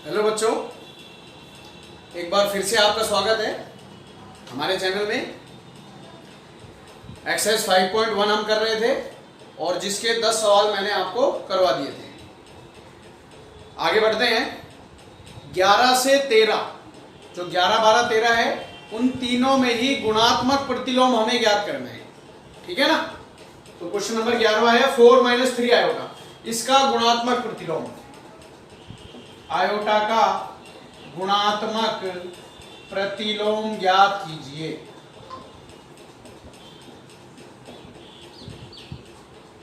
Hello बच्चों, एक बार फिर से आपका स्वागत है हमारे चैनल में। एक्सरसाइज 5.1 हम कर रहे थे और जिसके 10 सवाल मैंने आपको करवा दिए थे। आगे बढ़ते हैं। 11 से 13, जो 11, 12, 13 है, उन तीनों में ही गुणात्मक प्रतिलोम हमें ज्ञात करना है। ठीक है ना? तो क्वेश्चन नंबर 11 है 4 - 3 आयोटा। इसका गुणात्मक प्रतिलोम, आयोटा का गुणात्मक प्रतिलोम ज्ञात कीजिए।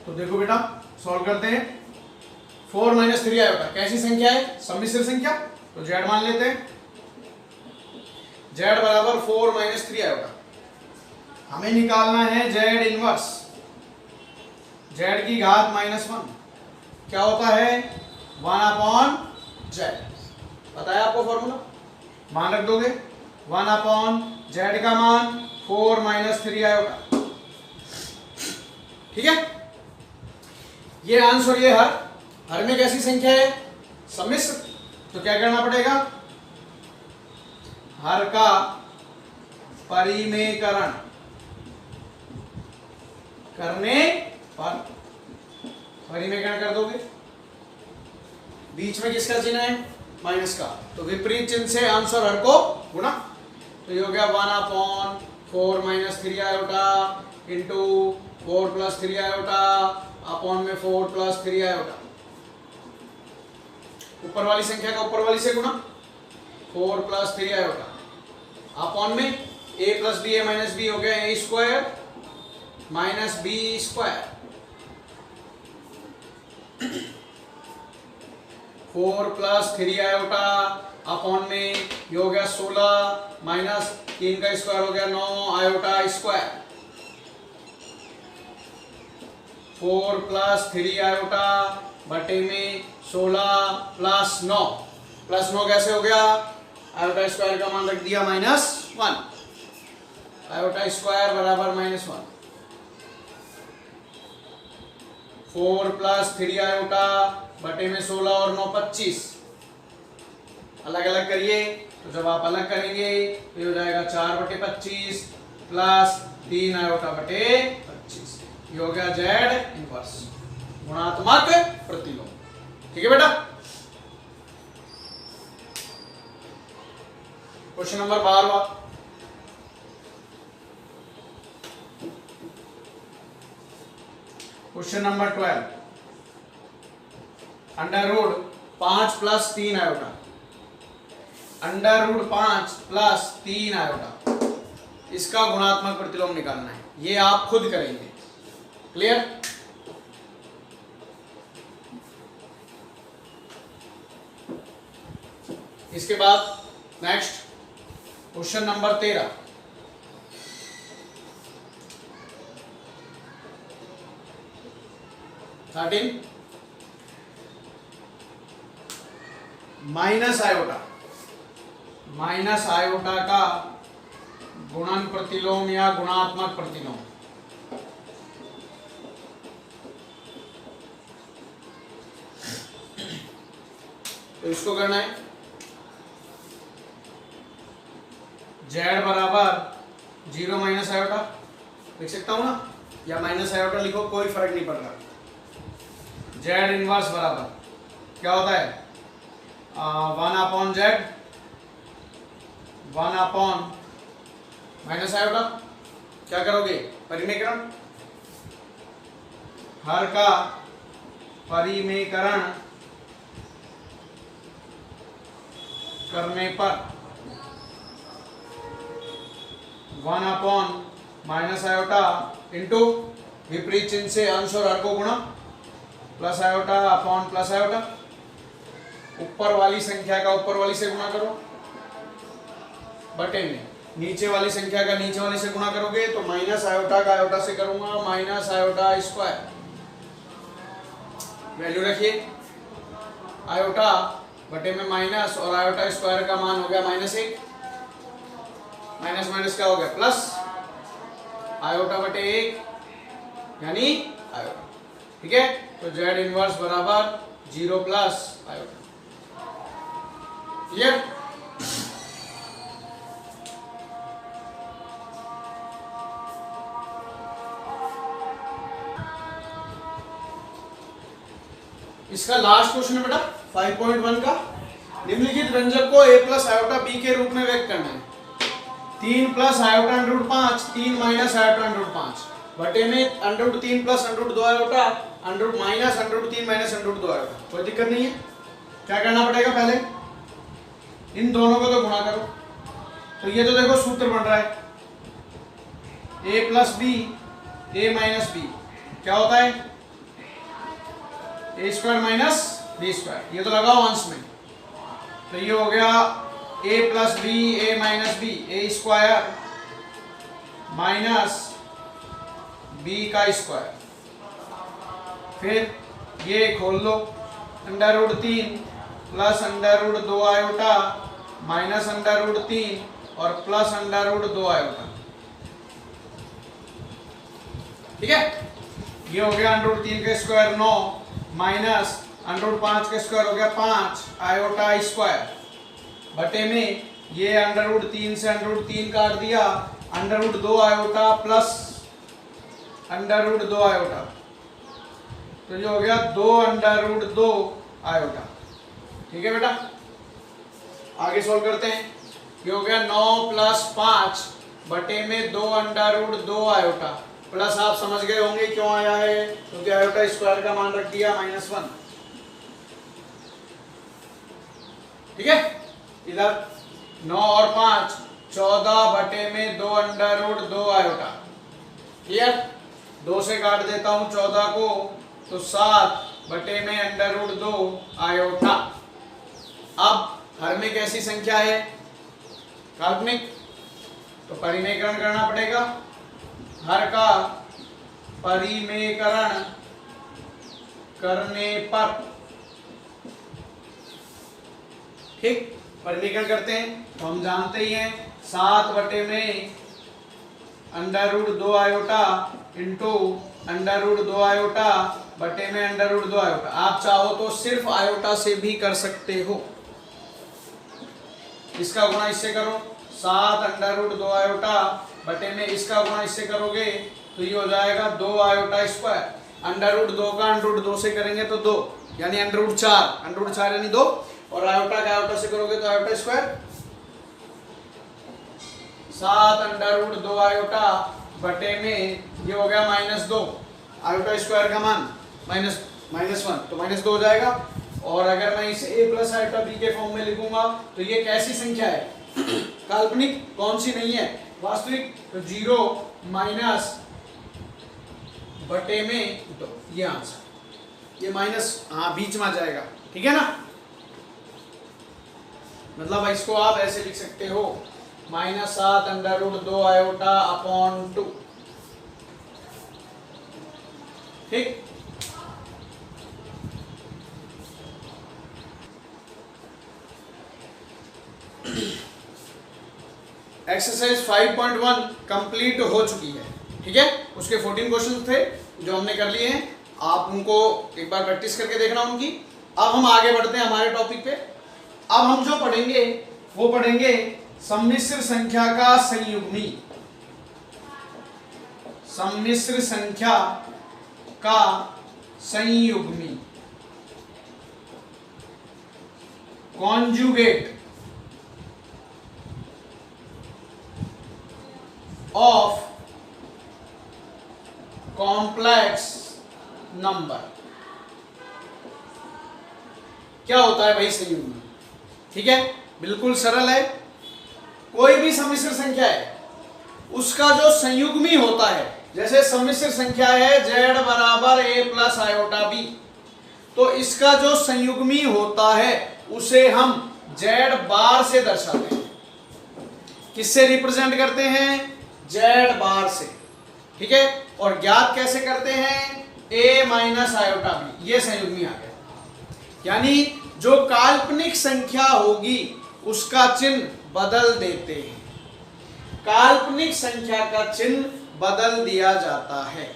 तो देखो बेटा, सॉल्व करते हैं। 4 - 3 आयोटा कैसी संख्या है? सम्मिश्र संख्या। तो z मान लेते हैं। z बराबर 4 - 3 आयोटा। हमें निकालना है z इनवर्स, z की घात -1। क्या होता है? 1/z। बताया आपको फॉर्मूला, मान रख दोगे। 1/z का मान 4 - 3 आयोटा। ठीक है? ये अंश और ये हर में कैसी संख्या है? सम्मिश्र। तो क्या करना पड़ेगा? हर का परिमेयकरण करने पर परिमेयकरण कर दोगे। बीच में किसका चिन्ह है? माइनस का। तो विपरीत चिन्ह से अंश और हर को गुणा। तो ये हो गया 1/4 - 3 आयोटा इंटू 4 + 3 आयोटा अपॉन में 4 + 3 आयोटा। ऊपर वाली संख्या का ऊपर वाली से गुणा, 4 + 3 आयोटा अपॉन में a + b a - b हो गया a² - b²। 4 + 3 आयोटा अपॉन में ये हो गया 16 माइनस 3 का स्क्वायर हो गया 9 आयोटा स्क्वायर। 4 + 3 आयोटा बटे में 16 + 9 + 9 कैसे हो गया? आयोटा स्क्वायर का मान रख दिया -1। आयोटा स्क्वायर बराबर -1। 4 + 3 आयोटा बटे में 16 और 9 25। अलग अलग करिए। तो जब आप अलग करेंगे तो ये हो जाएगा 4/25 प्लस 3 आयोटा बटे 25। ये हो गया z इनवर्स, गुणात्मक प्रतिलोम। ठीक है बेटा? Question number 12। Question number 12, √5 + 3 iota. √5 + 3 iota, इसका गुणात्मक प्रतिलोम निकालना है। ये आप खुद करेंगे। क्लियर? इसके बाद next question number 13। Minus iota, minus iota का गुणन प्रतिलोम या गुणात्मक प्रतिलोम। तो इसको करना है z बराबर 0 - आयोटा लिख सकता हूं ना, या माइनस आयोटा लिखो, कोई फर्क नहीं पड़ रहा। z इनवर्स बराबर क्या होता है? 1/z 1/ minus iota. क्या करोगे? परिमेयकरण। हर का परिमेयकरण करने पर 1/ आयोटा इंटू विपरीत चिन्ह से अंश और हर को गुणा plus iota upon plus iota. ऊपर वाली संख्या का ऊपर वाली से गुणा करो बटे में नीचे वाली संख्या का नीचे वाली से गुणा करोगे तो माइनस आयोटा का आयोटा से करूंगा माइनस आयोटा स्क्वायर। वैल्यू रखिए, आयोटा बटे में माइनस और आयोटा स्क्वायर का मान हो गया -1। माइनस माइनस क्या हो गया? प्लस आयोटा बटे 1 यानी आयोटा। ठीक है? तो z इनवर्स बराबर 0 + आयोटा। क्लियर? इसका लास्ट क्वेश्चन है बेटा 5.1 का। निम्नलिखित व्यंजक को a प्लस आयोटा b के रूप में व्यक्त करना है। 3 plus iota under root 5, 3 minus iota under root 5 बटे में under root 3 plus under root 2 iota under root minus under root 3 minus under root 2 iota. कोई दिक्कत नहीं है। क्या करना पड़ेगा? पहले इन दोनों को तो गुणा करो। तो ये तो देखो सूत्र बन रहा है a plus B a minus B क्या होता है? a square minus B square. ये तो लगाओ अंश में, तो ये हो गया a plus B a minus B a square minus b का स्क्वायर। फिर ये खोल लो, under root 3 plus under root 2 iota minus under root 3 और प्लस अंडर रूट 2 आयोटा। ठीक है, ये हो गया अंडर रूट 3 का स्क्वायर 9 माइनस अंडर रूट 5 का स्क्वायर हो गया 5 आयोटा स्क्वायर बटे में ये अंडर रूट 3 से अंडर रूट 3 काट दिया, under root 2 iota plus under root 2 iota, तो ये हो गया 2 अंडर रूट 2 आयोटा। ठीक है बेटा, आगे सॉल्व करते हैं। ये हो गया 9 प्लस 5 बटे में 2 अंडर रूट 2 आयोटा प्लस, आप समझ गए होंगे क्यों आया है, क्योंकि आयोटा स्क्वायर का मान रख दिया -1। ठीक है, इधर 9 और 5 14 बटे में 2 अंडर रूट 2 आयोटा। क्लियर? 2 से काट देता हूं 14 को, तो 7 बटे में अंडर रूट 2 आयोटा। अब हर में कैसी संख्या है? काल्पनिक, तो परिमेयकरण करना पड़ेगा। हर का परिमेयकरण करने पर, ठीक, परिमेयकरण करते हैं तो हम जानते ही हैं 7 बटे में under root 2 iota into under root 2 iota बटे में अंडर रूट 2 आयोटा। आप चाहो तो सिर्फ आयोटा से भी कर सकते हो। इसका गुणा इससे करो, 7 अंडर रूट 2 आयोटा बटे में इसका गुणा इससे करोगे तो ये हो जाएगा 2 आयोटा स्क्वायर। अंडर रूट 2 का अंडर रूट 2 से करेंगे तो 2 यानी अंडर रूट 4, अंडर रूट 4 यानी 2, और आयोटा का आयोटा से करोगे तो iota square. 7 under root 2 iota बटे में ये हो गया -2, आयोटा स्क्वायर का मान -1 तो -2 हो जाएगा। और अगर मैं इसे a प्लस आयोटा b के फॉर्म में लिखूंगा तो ये कैसी संख्या है? काल्पनिक, कौन सी नहीं है, वास्तविक। तो 0 माइनस बटे में 2, ये आंसर, ये माइनस हाँ बीच में आ जाएगा। ठीक है ना, मतलब इसको आप ऐसे लिख सकते हो -7 अंडर रूट 2 आयोटा अपॉन 2। ठीक, एक्सरसाइज 5.1 कंप्लीट हो चुकी है। ठीक है, उसके 14 क्वेश्चन थे जो हमने कर लिए हैं, आप उनको एक बार प्रैक्टिस करके देखना उनकी। अब हम आगे बढ़ते हैं हमारे टॉपिक पे। अब हम जो पढ़ेंगे वो पढ़ेंगे सम्मिश्र संख्या का संयुग्मी। सम्मिश्र संख्या का संयुग्मी, कॉन्जुगेट ऑफ कॉम्प्लेक्स नंबर। क्या होता है भाई संयुग्मी? ठीक है, बिल्कुल सरल है। कोई भी सम्मिश्र संख्या है उसका जो संयुग्मी होता है, जैसे सम्मिश्र संख्या है z बराबर a प्लस आयोटा b, तो इसका जो संयुग्मी होता है उसे हम z बार से दर्शाते हैं। किससे रिप्रेजेंट करते हैं? z बार से। ठीक है, और ज्ञात कैसे करते हैं? a माइनस आयोटा b, ये संयुग्मी आ गया। यानी जो काल्पनिक संख्या होगी उसका चिन्ह बदल देते हैं, काल्पनिक संख्या का चिन्ह बदल दिया जाता है।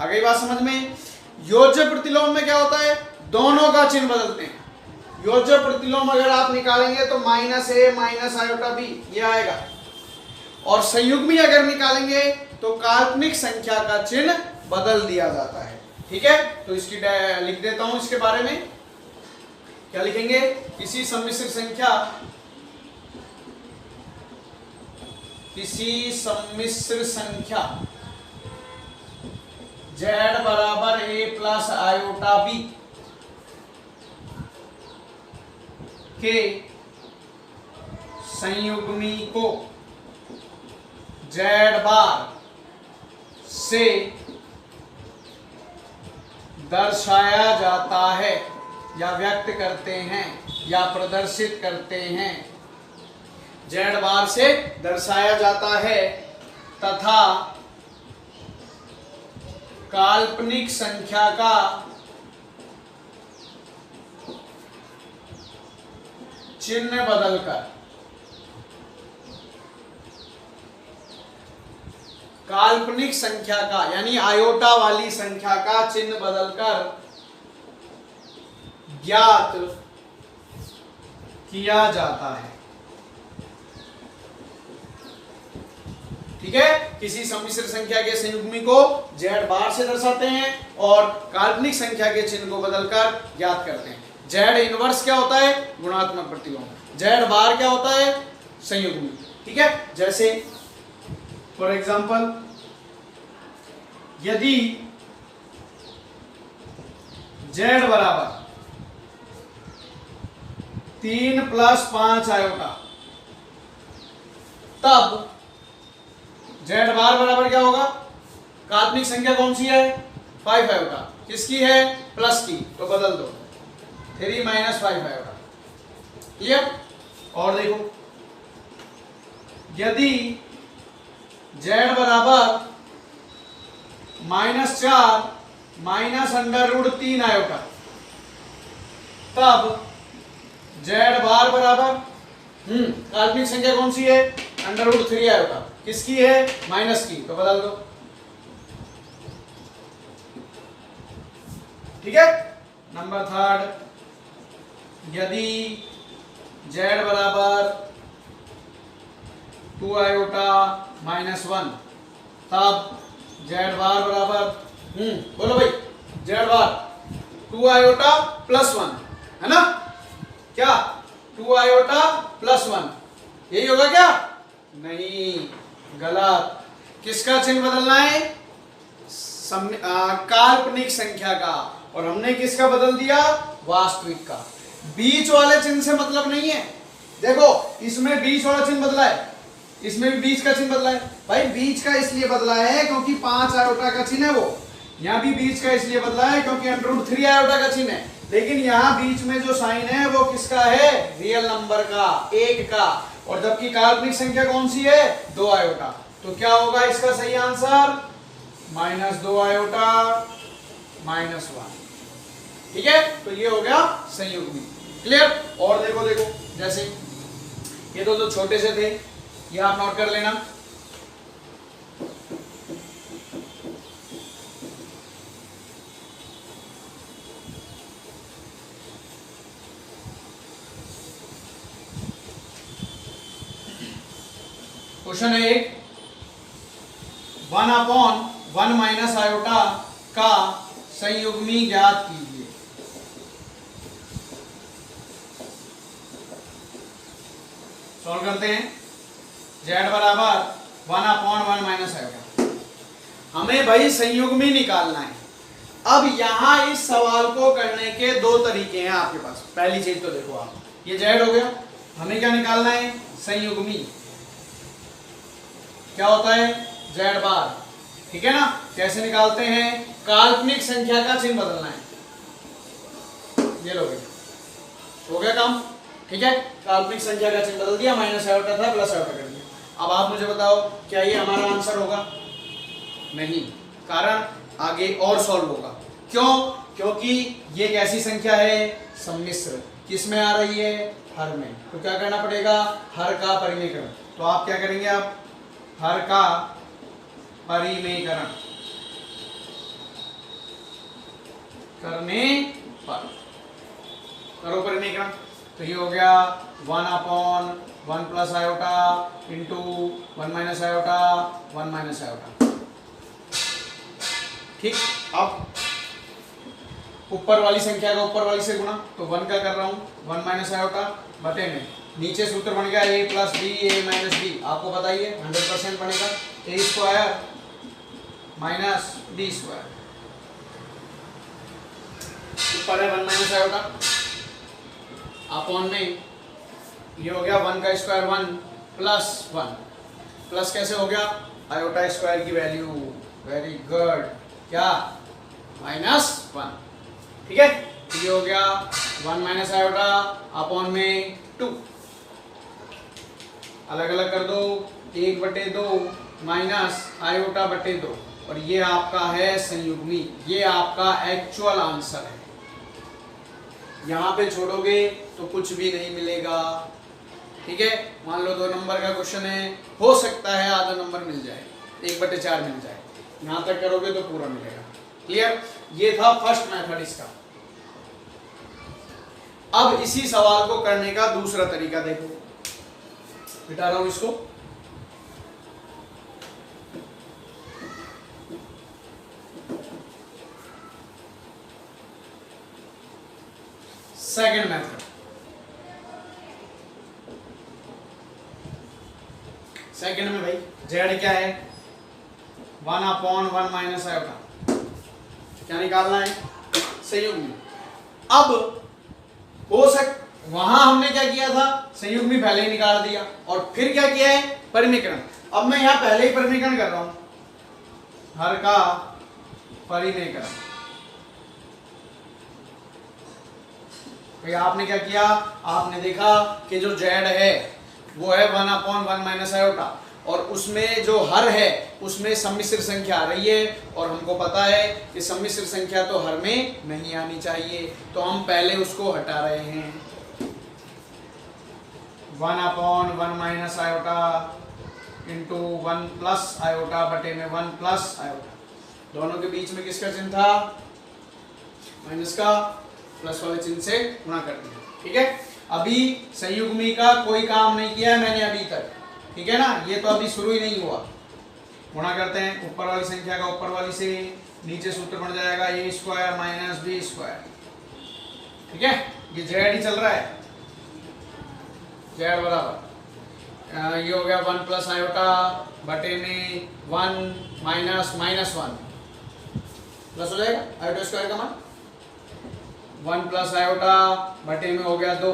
आ गई बात समझ में? योज्य प्रतिलोम में क्या होता है? दोनों का चिन्ह बदलते हैं। योज्य प्रतिलोम अगर आप निकालेंगे तो माइनस ए माइनस आयोटा बी ये आएगा, और संयुग्मी अगर निकालेंगे तो काल्पनिक संख्या का चिन्ह बदल दिया जाता है। ठीक है, तो इसकी लिख देता हूं इसके बारे में। क्या लिखेंगे? किसी सम्मिश्र संख्या z बराबर a प्लस आयोटा b के संयुग्मी को z बार से दर्शाया जाता है या व्यक्त करते हैं या प्रदर्शित करते हैं। z बार से दर्शाया जाता है तथा काल्पनिक संख्या का चिन्ह बदलकर काल्पनिक संख्या का यानी आयोटा वाली संख्या का चिन्ह बदलकर ज्ञात किया जाता है। ठीक है, किसी सम्मिश्र संख्या के संयुग्मी को z बार से दर्शाते हैं और काल्पनिक संख्या के चिन्ह को बदलकर ज्ञात करते हैं। z इनवर्स क्या होता है? गुणात्मक प्रतिलोम। z बार क्या होता है? संयुग्मी। ठीक है, जैसे फॉर एग्जांपल यदि z बराबर 3 + 5 आयोटा, तब z बार बराबर क्या होगा? काल्पनिक संख्या कौन सी है? 5 आयोटा। किसकी है? प्लस की, तो बदल दो 3 - 5 आयोटा। क्लियर? और देखो यदि z बराबर -4 -√3 आयोटा, तब z बार बराबर काल्पनिक संख्या कौन सी है? √3 आयोटा। किसकी है? माइनस की, तो बदल दो। ठीक है, नंबर 3, यदि z बराबर 2 आयोटा -1, तब z बार बराबर बोलो भाई, z बार 2 आयोटा +1 है ना? क्या 2 आयोटा +1 यही होगा क्या? नहीं, गलत। किसका चिन्ह बदलना है? काल्पनिक संख्या का, और हमने किसका बदल दिया? वास्तविक का। बीच वाले चिन्ह से मतलब नहीं है। देखो इसमें बीच वाला चिन्ह बदला है, इसमें भी बीच का चिन्ह बदला है। भाई बीच का इसलिए बदला है क्योंकि 5 आयोटा का चिन्ह है वो, यहाँ भी बीच का इसलिए बदला है क्योंकि √3 आयोटा का चिन्ह है। लेकिन यहाँ बीच में जो साइन है वो किसका है? रियल नंबर का, 1 का, और जबकि काल्पनिक संख्या कौन सी है? 2 आयोटा। तो क्या होगा इसका सही आंसर? -2 आयोटा -1। ठीक है, तो ये हो गया संयुग्मी। क्लियर? और देखो जैसे ये तो छोटे से थे, ये आप नोट कर लेना। क्वेश्चन है 1/1 - आयोटा का संयुग्मी ज्ञात कीजिए। सॉल्व करते हैं। z बराबर 1/1 - आयोटा, हमें भाई संयुग्मी निकालना है। अब यहां इस सवाल को करने के 2 तरीके हैं आपके पास। पहली चीज तो देखो आप, ये z हो गया, हमें क्या निकालना है? संयुग्मी। क्या होता है? z बार। ठीक है ना? कैसे निकालते हैं? काल्पनिक संख्या का चिन्ह बदलना है। ये लो भाई, हो गया काम। ठीक है, काल्पनिक संख्या का चिन्ह बदल दिया, माइनस आयोटा था प्लस आयोटा कर दिया। अब आप मुझे बताओ क्या ये हमारा आंसर होगा? नहीं, कारण आगे और सॉल्व होगा। क्यों? क्योंकि ये कैसी संख्या है? सम्मिश्र। किस में आ रही है? हर में। तो क्या करना पड़ेगा? हर का परिमेयकरण। तो आप क्या करेंगे? आप हर का परिमेयकरण करने पर करो परिमेकरण। तो ये हो गया 1/1 plus iota into 1 minus iota 1 minus iota. ठीक, अब ऊपर वाली संख्या का ऊपर वाली से गुणा, तो 1 का कर रहा हूँ 1 माइनस आयोटा बटे में नीचे सूत्र बन गया a plus B A minus B, आपको बताइए 100% बनेगा a square minus B square, ऊपर है 1 माइनस आयोटा अपॉन में ये हो गया 1 का स्क्वायर 1 प्लस 1, प्लस कैसे हो गया आयोटा स्क्वायर की वैल्यू, वेरी गुड, क्या -1, ठीक है। ये हो गया 1 माइनस आयोटा अपॉन में 2, अलग अलग कर दो 1/2 माइनस आयोटा बटे 2, और ये आपका है संयुग्मी, ये आपका एक्चुअल आंसर है। यहाँ पे छोड़ोगे तो कुछ भी नहीं मिलेगा, ठीक है। मान लो 2 नंबर का क्वेश्चन है, हो सकता है आधा नंबर मिल जाए, 1/4 मिल जाए, यहाँ तक करोगे तो पूरा मिलेगा। क्लियर, ये था फर्स्ट मेथड इसका। अब इसी सवाल को करने का दूसरा तरीका देखो, मिटा रहा हूं इसको। सेकंड मेथड, सेकंड में भाई जेड क्या है 1/1 माइनस आयोटा, क्या निकालना है संयुग्मी। अब हो वहां हमने क्या किया था संयुग्मी पहले ही निकाल दिया, और फिर क्या किया है परिमेकरण। अब मैं यहां पहले ही परिमेकरण कर रहा हूं, हर का परिमेकरण। तो आपने क्या किया, आपने देखा कि जो जेड है वो है 1/1 माइनस आयोटा, और उसमें जो हर है उसमें सम्मिश्र संख्या आ रही है, और हमको पता है कि सम्मिश्र संख्या तो हर में नहीं आनी चाहिए, तो हम पहले उसको हटा रहे हैं। 1/1 minus iota into 1 plus iota बटे में 1 प्लस आयोटा, दोनों के बीच में किसका चिन्ह था माइनस का, प्लस वाले चिन्ह से गुणा कर दिया, ठीक है। अभी संयुग्मी का कोई काम नहीं किया है मैंने अभी तक, ठीक है ना, ये तो अभी शुरू ही नहीं हुआ। गुणा करते हैं ऊपर वाली संख्या का ऊपर वाली से, नीचे सूत्र बन जाएगा a square minus B square, ठीक है। ये जेड ही चल रहा है, जेड बराबर ये हो गया 1 प्लस आयोटा बटे में 1 माइनस -1, प्लस हो जाएगा आयोटा स्क्वायर का मान, 1 प्लस आयोटा बटे में हो गया 2,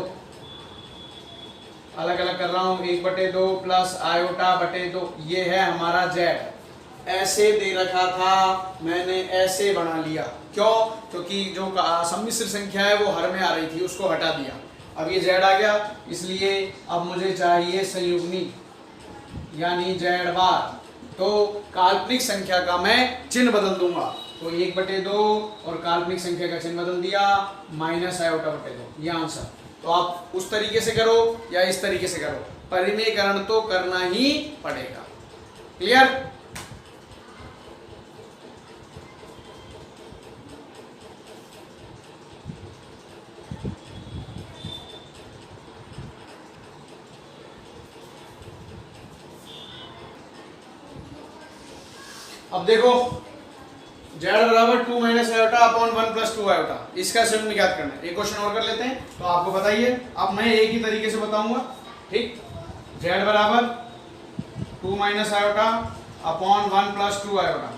अलग अलग कर रहा हूं 1/2 प्लस आयोटा बटे 2, ये है हमारा जेड। ऐसे दे रखा था मैंने ऐसे बना लिया, क्यों, क्योंकि जो सम्मिश्र संख्या है वो हर में आ रही थी, उसको हटा दिया। अब ये जेड आ गया, इसलिए अब मुझे चाहिए संयुग्मी यानी जेड बार। तो काल्पनिक संख्या का मैं चिन्ह बदल दूंगा, तो 1/2 और काल्पनिक संख्या का चिन्ह बदल दिया माइनस आयोटा बटे 2, ये आंसर। तो आप उस तरीके से करो या इस तरीके से करो, परिमेयकरण तो करना ही पड़ेगा। क्लियर, अब देखो जेड बराबर 2 minus iota upon 1 plus 2 iota, इसका संयुग्म ज्ञात करना है। एक क्वेश्चन और कर लेते हैं, तो आपको बताइए, अब मैं एक ही तरीके से बताऊंगा, ठीक। जेड बराबर 2 minus iota upon 1 plus 2 iota,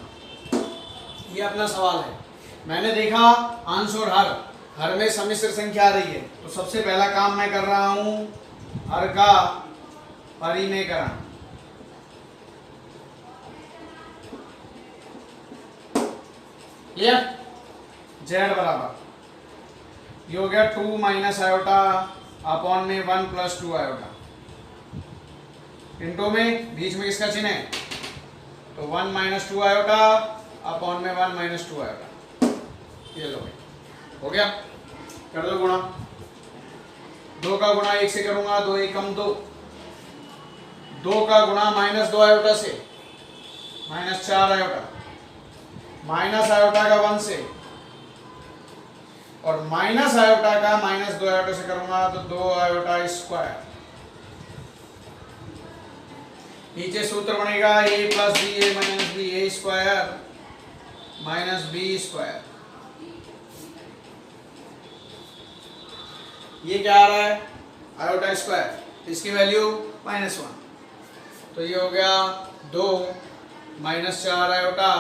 ये अपना सवाल है। मैंने देखा अंश और हर में सम्मिश्र संख्या आ रही है, तो सबसे पहला काम मैं कर रहा हूं हर का परिमेयकरण। क्लियर, जेड बराबर ये हो गया 2 माइनस आयोटा अपॉन में 1 प्लस 2 आयोटा, इंटू में बीच में किसका चिन्ह है, तो 1 माइनस 2 आयोटा अपॉन में 1 माइनस 2 आयोटा, ये लो भाई हो गया। कर दो गुणा, 2 का गुणा 1 से करूंगा, 2 1 कम 2, 2 का गुणा माइनस 2 आयोटा से माइनस 4 आयोटा, माइनस आयोटा का 1 से और माइनस आयोटा का माइनस 2 आयोटा से करूंगा तो 2 आयोटा स्क्वायर। नीचे सूत्र बनेगा a plus B A minus B A square minus B square. ये क्या आ रहा है? आयोटा स्क्वायर, इसकी वैल्यू -1, तो ये हो गया 2 माइनस 4 आयोटा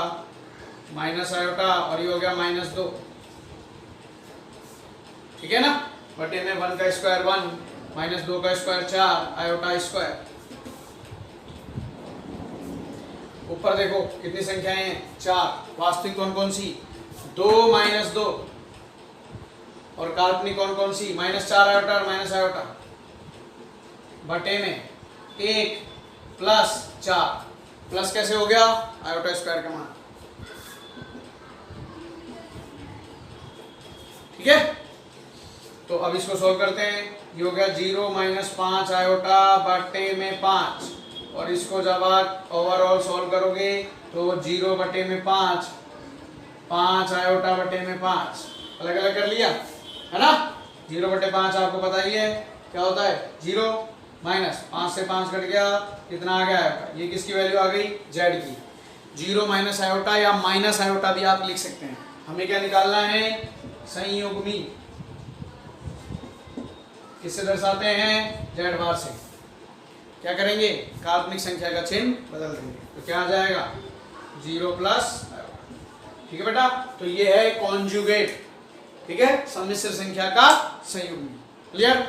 माइनस आयोटा और ये हो गया -2, ठीक है ना। बटे में 1 का स्क्वायर 1 माइनस 2 का स्क्वायर 4 आयोटा स्क्वायर। ऊपर देखो कितनी संख्याएं हैं? 4। वास्तविक कौन कौन सी? 2 माइनस 2 और काल्पनिक कौन कौन सी? -4 आयोटा और माइनस आयोटा। बटे में 1 प्लस 4, प्लस कैसे हो गया? आयोटा स्क्वायर का मान, ठीक है। तो अब इसको सॉल्व करते हैं। ये हो गया 0 माइनस 5 आयोटा बटे में 5 और इसको जब आप ओवरऑल सॉल्व करोगे तो 0 बटे में 5 5 आयोटा बटे में 5 अलग अलग कर लिया है ना। 0 बटे 5 आपको पता ही है क्या होता है? 0 माइनस 5 से 5 कट गया, कितना आ गया आयोटा? ये किसकी वैल्यू आ गई? जेड की। 0 माइनस आयोटा या माइनस आयोटा भी आप लिख सकते हैं। हमें क्या निकालना है? संयुग्मी। किससे दर्शाते हैं? जेड बार से। क्या करेंगे? काल्पनिक संख्या का चिन्ह बदल देंगे, तो क्या आ जाएगा? 0 प्लस आयोटा, ठीक है बेटा। तो ये है कॉन्जुगेट, ठीक है, सम्मिश्र संख्या का संयुग्मी। क्लियर?